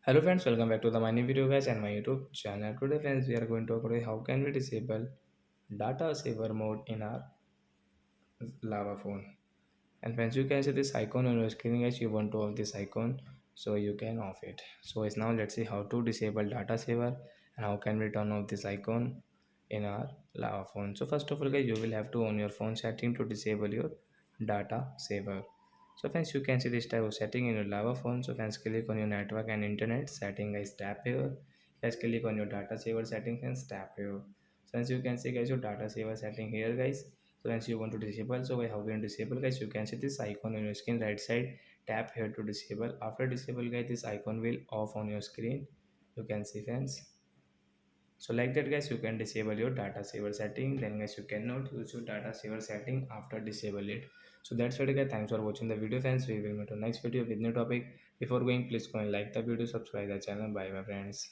Hello friends, welcome back to the my new video guys and my YouTube channel. Today friends we are going to talk about how can we disable data saver mode in our lava phone. And friends you can see this icon on your screen guys, you want to off this icon so you can off it. So it's now let's see how to disable data saver and how can we turn off this icon in our lava phone. So first of all guys, you will have to on your phone setting to disable your data saver. So friends, you can see this type of setting in your lava phone. So friends, click on your network and internet setting guys, tap here. Guys, click on your data saver settings and tap here. So as you can see guys, your data saver setting here guys. So once you want to disable, so how can you disable guys, you can see this icon on your screen right side, tap here to disable. After disable guys, this icon will off on your screen, you can see friends. So like that guys, you can disable your data saver setting. Then guys, you cannot use your data saver setting after disable it. So that's it guys, thanks for watching the video friends. We will meet on next video with new topic. Before going, please go and like the video, subscribe the channel. Bye my friends.